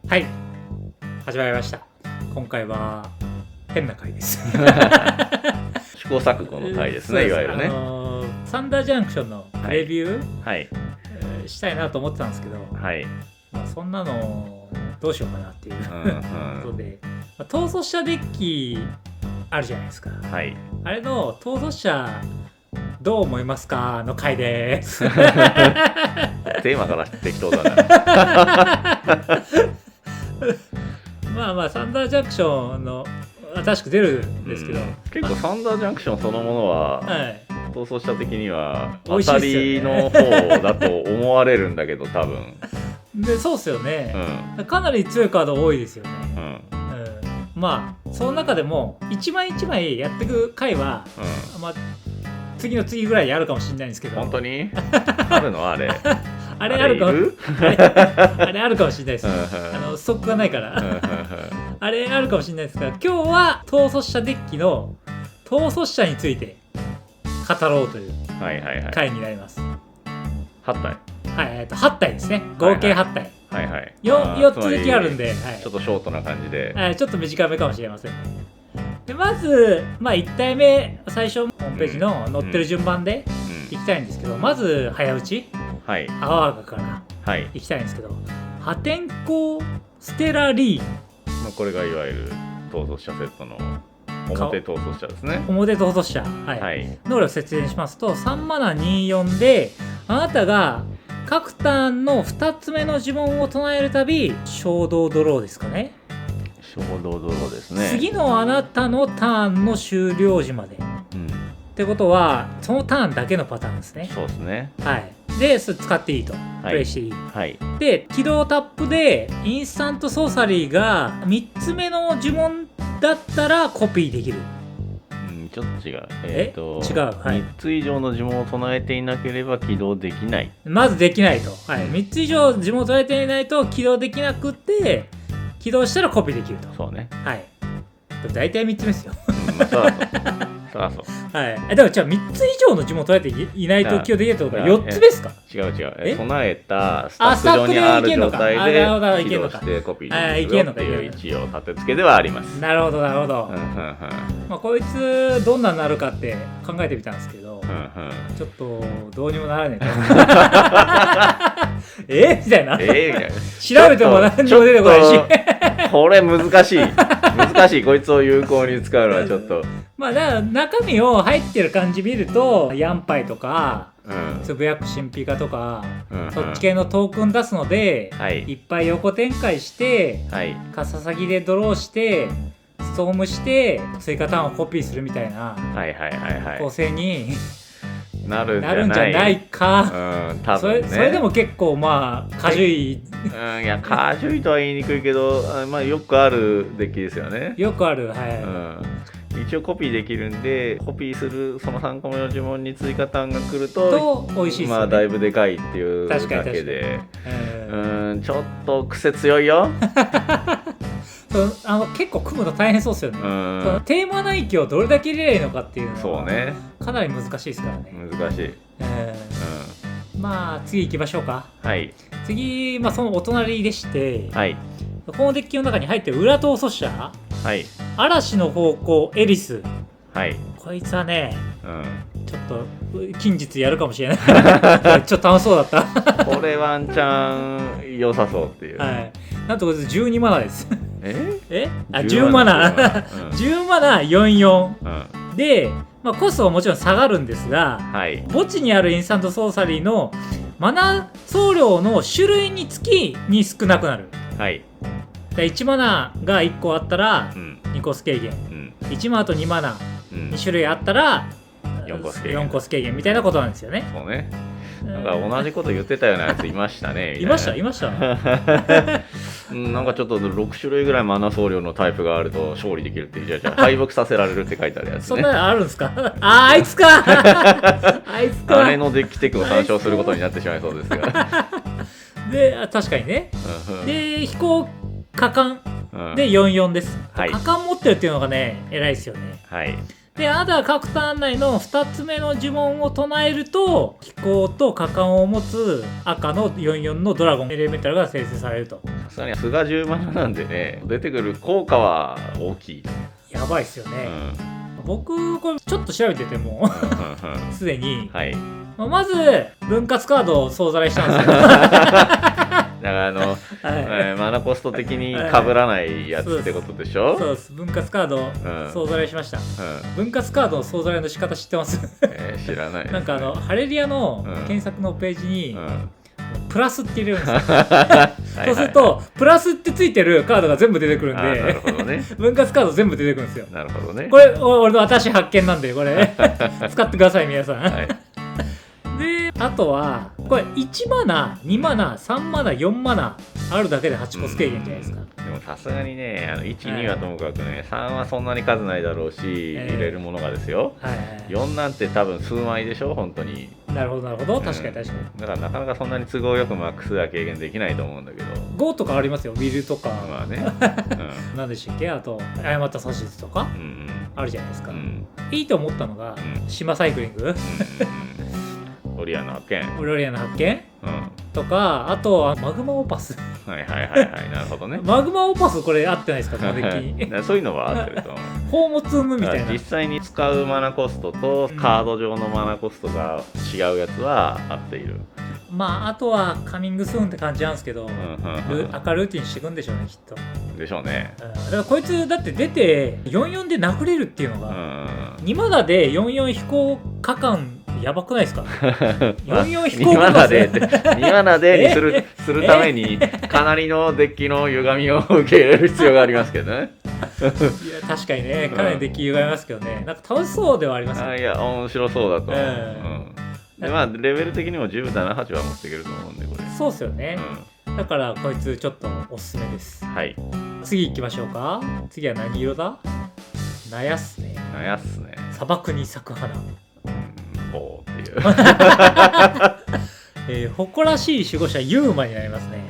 はい、始まりました。今回は変な回です試行錯誤の回ですね、いわゆるね、サンダージャンクションのレビュー、はいしたいなと思ってたんですけど、はい、そんなのどうしようかなっていうことで、逃走者デッキあるじゃないですか、はい、あれの逃走者どう思いますかの回ですテーマから適当だなまあサンダージャンクションの新しく出るんですけど、結構サンダージャンクションそのものは、逃走者的には当たりの方だと思われるんだけど多分でそうっすよね、かなり強いカード多いですよね、まあその中でも一枚一枚やっていく回は、まあ次の次ぐらいやるかもしれないんですけど。本当にあるのあれあれあるかもあれあるかもしれないですストックがないからあれあるかもしれないですが、今日は逃走者デッキの逃走者について語ろうという回になります。8体、はい、8体ですね。合計8体、4つデッキあるんで、ちょっとショートな感じで、ちょっと短めかもしれませんね。でまず、1体目最初ホームページの載ってる順番でいきたいんですけど、まず早打ち、アワーガからいきたいんですけど、破天荒ステラリー、これがいわゆる逃走者セットの表逃走者ですね。表逃走者、能力説明しますと、3マナ24であなたが各ターンの2つ目の呪文を唱えるたび衝動ドローですかね。衝動ドローですね。次のあなたのターンの終了時まで、ってことはそのターンだけのパターンですね。そうですね。でそれ使っていいと、プレイしていい、で起動タップでインスタントソーサリーが3つ目の呪文だったらコピーできる。ちょっと違う。違う。3つ以上の呪文を唱えていなければ起動できない。まずできないと。3つ以上呪文を唱えていないと起動できなくて、起動したらコピーできると。そうね。大体3つ目ですよ。そらそう。でもじゃあ3つ以上の呪文を唱えていないと起動できるってことは4つですか？違う。唱えたスタッフ上にある状態で起動してコピーできるよっていう一応立て付けではあります。なるほど。こいつどんなになるかって考えてみたんですけど、ちょっとどうにもならねえみたいな。調べても何にも出てこないし。これ難しい。こいつを有効に使うのはちょっと。だから中身を入ってる感じ見るとヤンパイとか、つぶやく神秘家とか、そっち系のトークン出すので、いっぱい横展開して、カササギでドローしてストームして追加ターンをコピーするみたいな構成になるんじゃないか。多分ね。それでも結構かじゅい。いやかじゅいとは言いにくいけど、よくあるデッキですよね。よくある。一応コピーできるんで、コピーするその3個目の呪文に追加ターンが来ると美味しいですよね。だいぶでかいっていうだけで、ちょっと癖強いよ。結構組むの大変そうですよね。テーマ内域をどれだけ入れればいいのかっていうのはかなり難しいですからね。難しい。次行きましょうか。次、そのお隣でして、このデッキの中に入ってる裏逃走者、嵐の方向エリス、こいつはね、ちょっと近日やるかもしれないちょっと楽しそうだったこれワンチャン良さそうっていう。なんとこいつ12マナです10マナ10マナ44、で、コストはもちろん下がるんですが、墓地にあるインスタントソーサリーのマナ総量の種類につきに少なくなる。1マナが1個あったら2コス軽減、1マナと2マナ2種類あったら4コス軽減みたいなことなんですよね。そうね。なんか同じこと言ってたようなやついましたね。いましたなんかちょっと6種類ぐらいマナ総量のタイプがあると勝利できるってじゃ敗北させられるって書いてあるやつね。そんなのあるんですか？あいつかあれのデッキテクを参照することになってしまいそうですがで確かにね。で飛行果敢で44です。果敢持ってるっていうのがね偉いですよね。であなたは各ターン内の2つ目の呪文を唱えると飛行と果敢を持つ赤の44のドラゴンエレメンタルが生成されると。さすすがに菅10マナなんでね、出てくる効果は大きい。やばいっすよね。僕これちょっと調べててもすでに、はい、まず分割カードを総ざらいしたんですよ。だからマナコスト的に被らないやつってことでしょ。そうです。分割カードを総ざらいしました。分割カードの総ざらいの仕方知ってます？知らないですね。なんかハレリアの検索のページにプラスって入れるんですよ。そうするとプラスってついてるカードが全部出てくるんで、なるほどね。分割カード全部出てくるんですよ。なるほどね。これ俺の私発見なんで、これ使ってください皆さん。はい、であとはこれ1マナ2マナ3マナ4マナあるだけで8コス軽減じゃないですか。でもさすがにね、1、2はともかくね、3はそんなに数ないだろうし、入れるものがですよ。4なんて多分数枚でしょ本当に。なるほどなるほど、確かに確かに。だからなかなかそんなに都合よくマックスは軽減できないと思うんだけど。5とかありますよ、ウィルとか。まあね。何でしたっけ、あと誤った指図とかあるじゃないですか。いいと思ったのが島サイクリング、オリアの発見、オリアの発見、とか、あとはマグマオパス。はいはいはいはい、なるほどね。マグマオパスこれ合ってないですか、このデッキに。そういうのは合ってると思う。宝物生むみたいな。実際に使うマナコストとカード上のマナコストが違うやつは合っている。まああとはカミングスーンって感じなんですけど、赤ルーティンしていくんでしょうね、きっと。でしょうね。だからこいつだって出て44で殴れるっていうのが、2マナで44飛行果敢やばくないですか？44飛行果敢で2マナでにするためにかなりのデッキの歪みを受け入れる必要がありますけどね。いや確かにね、かなりデッキ歪みますけどね、なんか楽しそうではありますよね。いや面白そうだと思う。でまあレベル的にも10、7、8は持っていけると思うんでこれ。そうっすよね。だからこいつちょっとおすすめです。はい。次行きましょうか。次は何色だ？ナヤっすね。ナヤっすね。砂漠に咲く花。おーっていう。誇らしい守護者ユーマになりますね。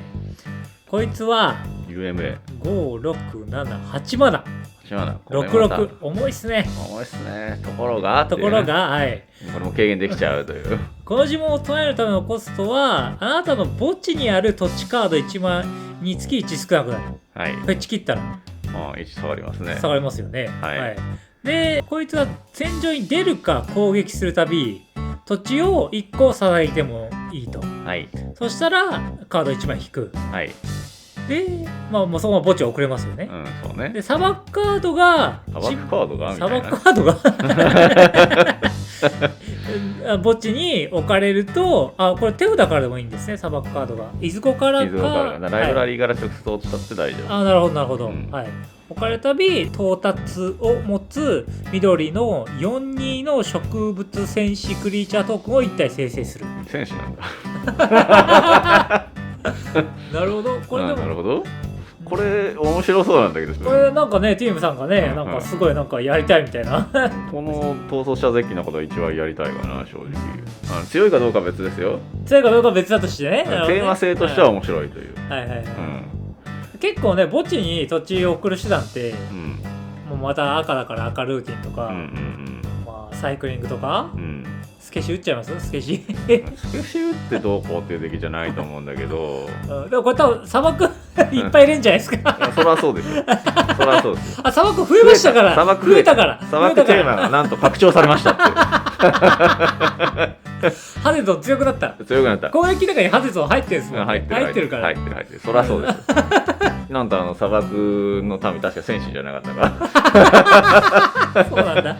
こいつは UMA 5、6、7、8マナ。66、重いっすね。重いっすね。ところが、はい。これも軽減できちゃうという。この呪文を唱えるためのコストは、あなたの墓地にある土地カード1枚につき1少なくなる。はい。フェッチ切ったら。1下がりますね。下がりますよね。はい。で、こいつは戦場に出るか攻撃するたび、土地を1個捧げてもいいと。はい。そしたら、カード1枚引く。はい。で、まあ、もうそのまま墓地を送れますよね。そうね。で、砂漠カードが、砂漠カードが砂漠カードが墓地に置かれると、これ手札からでもいいんですね、砂漠カードが。いずこからか。ライブラリーから直接落ちたって大丈夫。なるほど、なるほど。はい。置かれたび、到達を持つ緑の4/2の植物戦士クリーチャートークンを1体生成する。戦士なんだ。なるほど。これでも。なるほど。これ面白そうなんだけど。これなんかね、ティームさんがね、なんかすごいなんかやりたいみたいな。この逃走者デッキのことは一番やりたいかな、正直。強いかどうかは別ですよ。強いかどうかは別だとしてね。テーマ性としては面白いという。はいはいはい。結構ね、墓地に土地を送る手段って、もうまた赤だから赤ルーティンとか、まあサイクリングとか。スケシ打っちゃいます？スケシスケシ打ってどうこうっていう出来じゃないと思うんだけど、でもこれ多分砂漠いっぱい入れんじゃないですか。そりゃそうですよ。そりゃそうです。砂漠増えましたから。砂漠増えたから。砂漠テーマがなんと拡張されましたって。ハゼゾン強くなった。強くなった。攻撃の中にハゼゾン入ってるんですもん。入ってるから。入ってる。そりゃそうです。なんと砂漠の民確か戦士じゃなかったから。そうなんだ。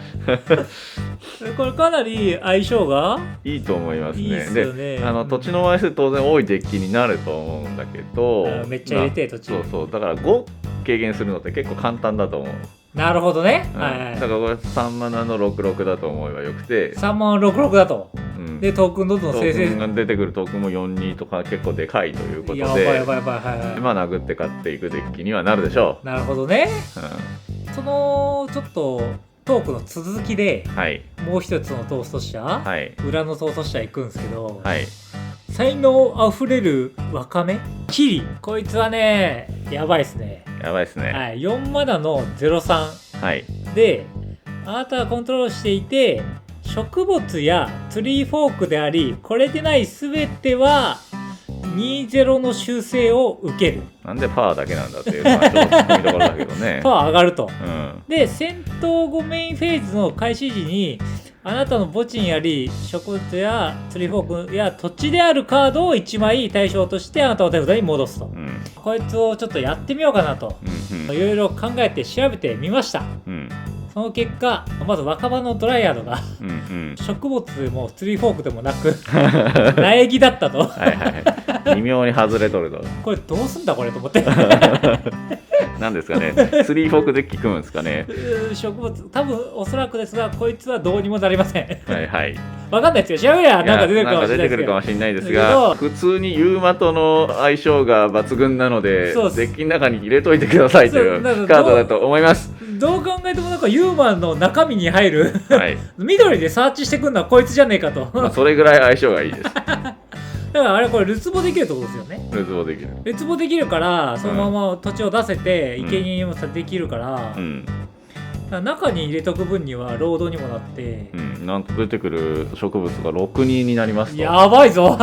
これかなり相性がいいと思いますね。いいですよね。で、土地の枚数当然多いデッキになると思うんだけど、めっちゃ入れて土地。そうだから5軽減するのって結構簡単だと思う。なるほどね。だからこれ3マナの66だと思えばよくて、3マナ66だと。でトークンどんどん生成。トークンが出てくるトークンも4/2とか結構でかいということで、やばい。まあ殴って勝っていくデッキにはなるでしょう。なるほどね。そのちょっとトークの続きで、もう一つのトースト社、裏のトースト社行くんですけど、才能あふれるワカメキリ、こいつはねやばいっすね。4マナの03、であなたがコントロールしていて植物やツリーフォークでありこれでない全ては20の修正を受ける。なんでパワーだけなんだっていうのはちょっと突っ込みどころだけどね。パワー上がると。うん、で戦闘後メインフェーズの開始時にあなたの墓地にあり植物やツリーフォークや土地であるカードを1枚対象としてあなたの手札に戻すと、うん、こいつをちょっとやってみようかなと、いろいろ考えて調べてみました、うん、その結果まず若葉のドライヤードが、うんうん、植物もツリーフォークでもなく苗木だったとはい、はい、微妙に外れとるとこれどうすんだこれと思ってなんですかね、ツリーフォークデッキ組むんですかね。植物多分おそらくですがこいつはどうにもなりませんはいはい分かんないですよ、調べやなんか出てくるかもしれないですが、普通にユーマとの相性が抜群なのでデッキの中に入れといてくださいというカードだと思います。どう考えてもなんかユーマの中身に入る、はい、緑でサーチしてくるのはこいつじゃねえかと、まあそれぐらい相性がいいですだからあれこれルツボできるってことですよね。ルツボできる。ルツボできるからそのまま土地を出せて生贄もできるから、うん、中に入れとく分にはロードにもなって、うん、なんと出てくる植物が6人になりますと。やばいぞ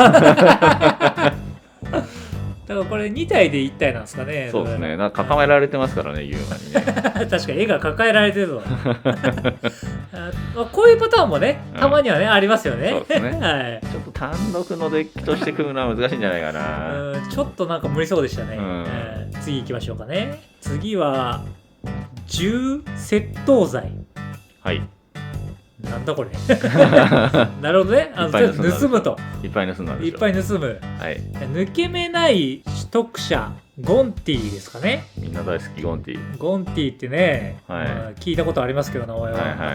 だからこれ2体で1体なんですかね。そうですね。なんか抱えられてますからね、ユーマにね。確かに絵が抱えられてるぞこういうパターンもね、たまにはね、ありますよね。そうですね、はい、ちょっと単独のデッキとして組むのは難しいんじゃないかな。ちょっとなんか無理そうでしたね、次行きましょうかね。次は重窃盗罪。はい、なんだこれなるほどね。盗むといっぱい盗む、いっぱい盗む、はい、抜け目ない取得者ゴンティですかね。みんな大好きゴンティ。ゴンティってね、はい、聞いたことありますけど名前は、はいは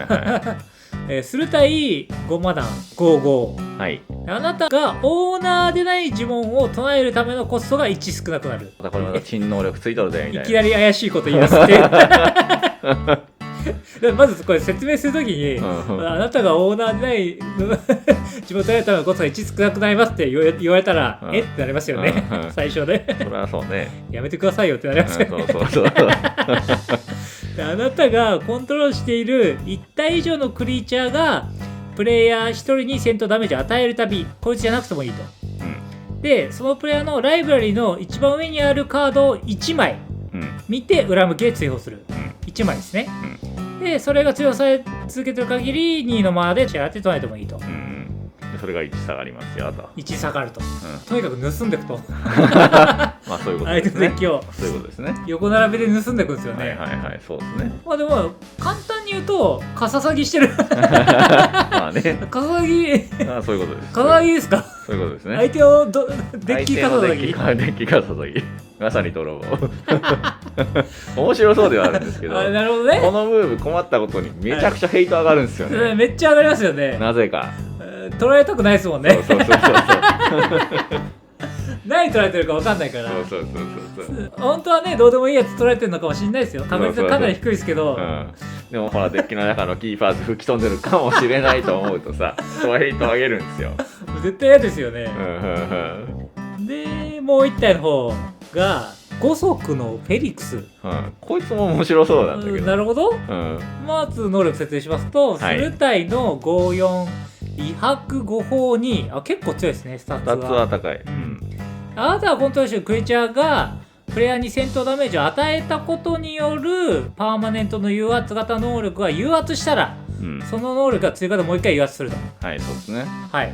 いはい、スルタイ5マナ55、はい、あなたがオーナーでない呪文を唱えるためのコストが1少なくなる。またこれまた珍能力ついとるでみたいな。いきなり怪しいこと言い出すってまずこれ説明するときに、あなたがオーナーでない自分とやるためのコストが1少なくなりますって言われたら、えってなりますよね、最初で。それはそうね。やめてくださいよってなりますよね。あなたがコントロールしている1体以上のクリーチャーがプレイヤー1人に戦闘ダメージを与えるたび、こいつじゃなくてもいいと。で、そのプレイヤーのライブラリの一番上にあるカードを1枚見て裏向きで追放する。1枚ですね。でそれが通用され続けてる限り2のマナで支払って唱えてもいいと、それが1下がりますよと。1下がると、とにかく盗んでいくとまあそういうことですね。相手のデッキをそういうことですね。横並びで盗んでいくんですよね。はいはいはい、そうですね。まあでも簡単に言うとカササギしてるまあね、カササギ、あそういうことです。カササギですか。そういうことですね。相手をデッキカササギ、デッキカササギ、まさに泥棒面白そうではあるんですけど、なるほどね。このムーブ困ったことにめちゃくちゃヘイト上がるんですよね、めっちゃ上がりますよね。なぜか取られたくないですもんね。そう何取られてるか分かんないから。そう本当はね、どうでもいいやつ取られてるのかもしれないですよ。確率はかなり低いですけど、でもほらデッキの中のキーパーズ吹き飛んでるかもしれないと思うとさヘイト上げるんですよ。絶対嫌ですよね。でもう1体の方が五足のフェリクス、こいつも面白そうなんだけど。なるほど、まず能力説明しますと、スルタイの54威迫5法に結構強いですね。スタッツは。スタッツは高い、あなたがコントロールしているクリーチャーがプレイヤーに戦闘ダメージを与えたことによるパーマネントの誘圧型能力が誘圧したら、その能力が追加でもう一回誘圧すると。はい、そうですね。はい、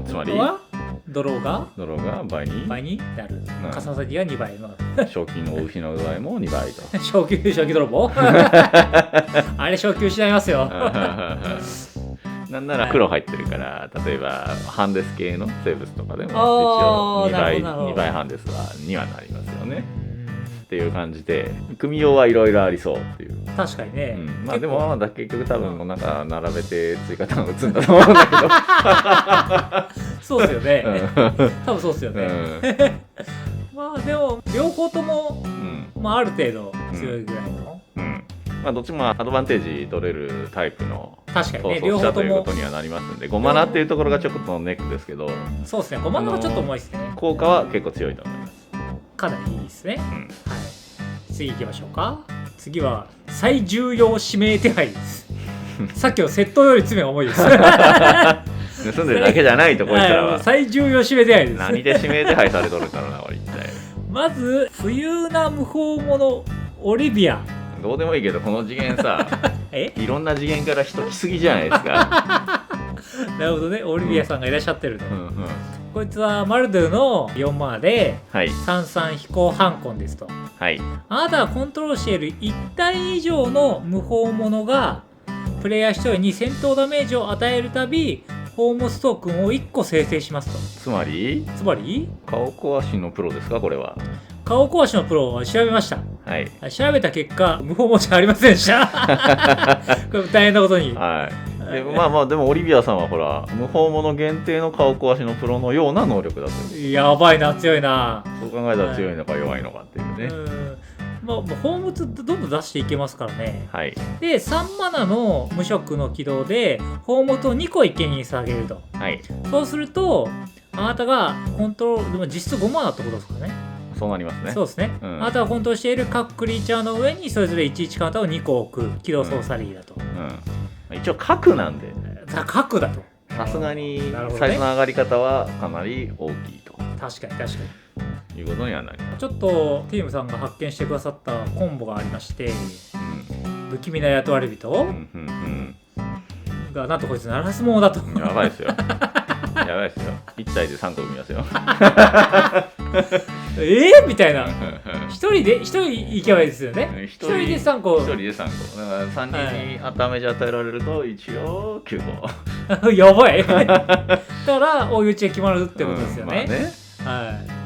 つまりドローが倍になる。カササギが2倍の賞金の失う度合いも2倍と。昇級泥棒あれ昇級しちゃいますよなんなら黒入ってるから、例えばハンデス系の生物とかでも一応2倍ハンデスにはなりますよねっていう感じで、組みようはいろいろありそうっていう。確かにね、まあでも結局多分なんか並べて追加ターン打つんだと思うんだけどそうですよね、多分そうですよね、まあでも両方とも、まあ、ある程度強いぐらいの、まあどっちもアドバンテージ取れるタイプの確かにね、両方ということにはなりますんで、5マナっていうところがちょっとネックですけど、そうですね、5マナはちょっと重いですね。効果は結構強いと思います。かなりいいですね、はい。次行きましょうか。次は最重要指名手配ですさっきの窃盗より罪が重いです盗んでるだけじゃないと、こいつらは。最重要指名手配です。何で指名手配されとるんだろうな、俺一体。まず冬な無法者オリビア。どうでもいいけど、この次元さいろんな次元から人来すぎじゃないですか。なるほどね、オリビアさんがいらっしゃってるの、こいつはマルドゥの4マナで、33飛行ハンコンですと。あなたがコントロールしている1体以上の無法者がプレイヤー1人に戦闘ダメージを与えるたび宝物トークンを1個生成しますと。つまり顔壊しのプロですか、これは。顔壊しのプロを調べました。調べた結果無法者ありませんでしたこれ大変なことに。でもオリビアさんはほら無法者限定の顔壊しのプロのような能力だと。やばいな、強いな。そう考えたら強いのか弱いのかっていうね。宝物ってどんどん出していけますからね。で3マナの無色の起動で宝物を2個生贄に下げると。そうするとあなたがコントロール、でも実質5マナってことですからね。そうなりますね。そうですね、あなたがコントロールしている各クリーチャーの上にそれぞれ11カウンターを2個置く起動ソーサリーだと。一応核なんで核だと。さすがにサイズの上がり方はかなり大きいと。確かにいうことにはなります。ちょっとティームさんが発見してくださったコンボがありまして、不気味な雇われ人がなんとこいつ鳴らすものだと。やばいですよやばいですよ。1体で3個見ますよみたいな。1人行けばいいですよね。1人で3個。だから3人にダメージ与えられると一応9個やばいだから追い打ちが決まるってことですよね。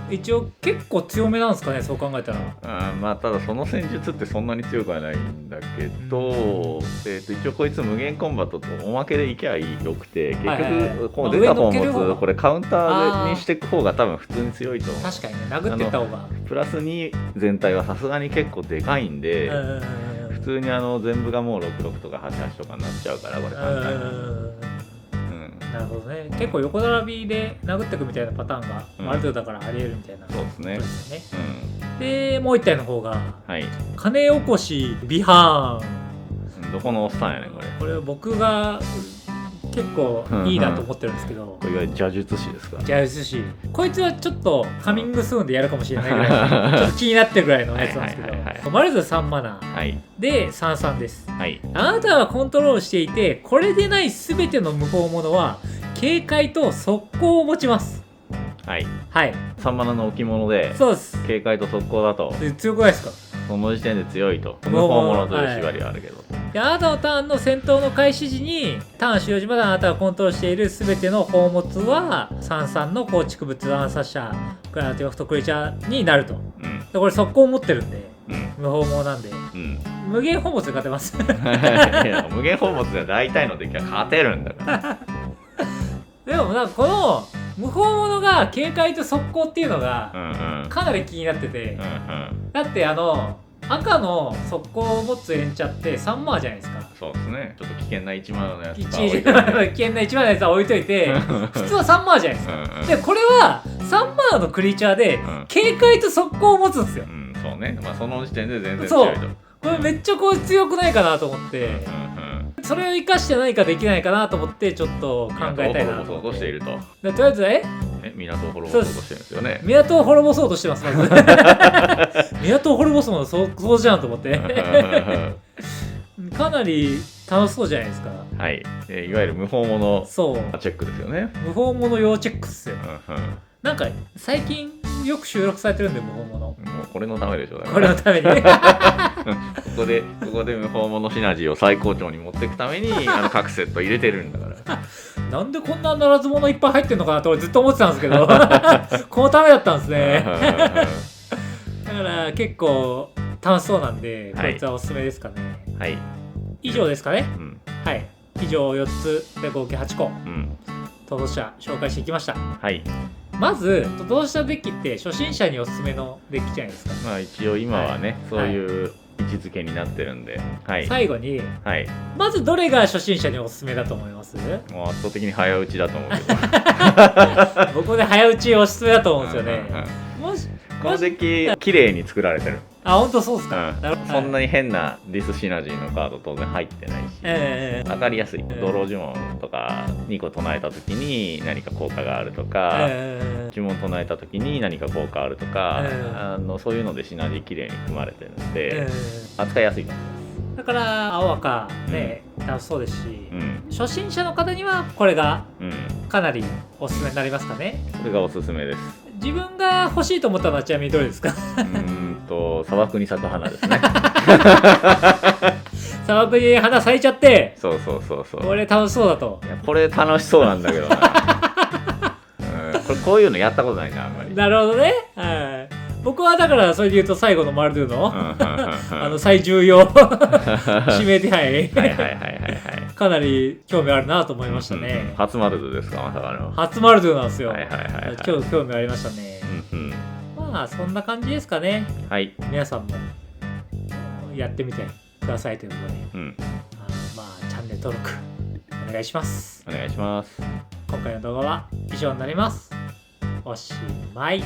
一応結構強めなんですかね、そう考えたら。ただその戦術ってそんなに強くはないんだけど、一応こいつ無限コンバットとおまけでいけばよくて、結局この出た宝物これカウンターにしていく方が多分普通に強いと思う。確かにね、殴ってった方がプラス2全体はさすがに結構でかいんで、普通に全部がもう66とか88とかになっちゃうから、これ簡単に。なるほどね。結構横並びで殴っていくみたいなパターンがある程度だからありえるみたいな。そうですね。でもう一体の方が、金起こしビハーン。どこのおっさんやねんこれ。これ僕が結構いいなと思ってるんですけど、これいわゆる邪術師ですか。邪術師。こいつはちょっとカミングスーンでやるかもしれないぐらいちょっと気になってるぐらいのやつなんですけど、マルズ3マナで33です。あなたがコントロールしていてこれでない全ての無法者は警戒と速攻を持ちます。3マナの置物で警戒と速攻だと強くないですか。その時点で強いと。無法者という縛りはあるけど、であなたのターンの戦闘の開始時にターン終了時まであなたがコントロールしている全ての宝物は33の構築物暗殺者クライアントヨフトクリーチャーになると。でこれ速攻を持ってるんで、無法者なんで、無限宝物で勝てますいや無限宝物で大体のデッキは勝てるんだからでもなんかこの無法者が警戒と速攻っていうのがかなり気になってて、だって赤の速攻を持つエンチャって3マーじゃないですか。そうですね。ちょっと危険な1マーのやつ危険な1マーのやつは置いといて普通は3マーじゃないですか。でこれは3マーのクリーチャーで警戒と速攻を持つんですよ。そうね。その時点で全然強いと。これめっちゃ強くないかなと思って、それを生かして何かできないかなと思ってちょっと考えたいなと思って。港を滅ぼそうとしていると。とりあえず港を滅ぼそうとしてるんですよね。港を滅ぼそうとしてます。まず港を滅ぼすのそうじゃんと思ってかなり楽しそうじゃないですか。いわゆる無法者チェックですよね。無法者用チェックっすよ。なんか最近よく収録されてるんで無法者。もうこれのためでしょ。これのためにここで無法者シナジーを最高潮に持っていくために各セット入れてるんだからなんでこんなならず者いっぱい入ってんのかなと俺ずっと思ってたんですけどこのためだったんですねだから結構楽しそうなんで、こいつはおすすめですかね。以上ですかね。以上4つで合計8個トド者紹介していきました。まずトド者デッキって初心者におすすめのデッキじゃないですか。一応今はね、そういう位置づけになってるんで、最後に、まずどれが初心者におすすめだと思います？もう圧倒的に早打ちだと思うけど僕で早打ちおすすめだと思うんですよね。このデッキ綺麗に作られてる。あ、本当そうっすか、そんなに変なディスシナジーのカード当然入ってないし、分かりやすい、ドロー呪文とか2個唱えた時に何か効果があるとか、呪文唱えた時に何か効果あるとか、そういうのでシナジー綺麗に組まれてるので、扱いやすいと思います。だから青赤ね、楽しそうですし、初心者の方にはこれがかなりおすすめになりますかね。これがおすすめです。自分が欲しいと思ったのはちなみにどれですか？砂漠に咲く花ですね。砂漠に花咲いちゃって、そうこれ楽しそうだと。いや、これ楽しそうなんだけどな。こういうのやったことないな、あんまり。なるほどね。はい。僕はだからそれで言うと最後のマルドゥの最重要指名手配かなり興味あるなと思いましたね。初マルドゥですか、まさかの。初マルドゥなんですよ。今日興味ありましたね。まあそんな感じですかね。はい。皆さんもやってみてくださいということで、まあチャンネル登録お願いします。お願いします。今回の動画は以上になります。おしまい。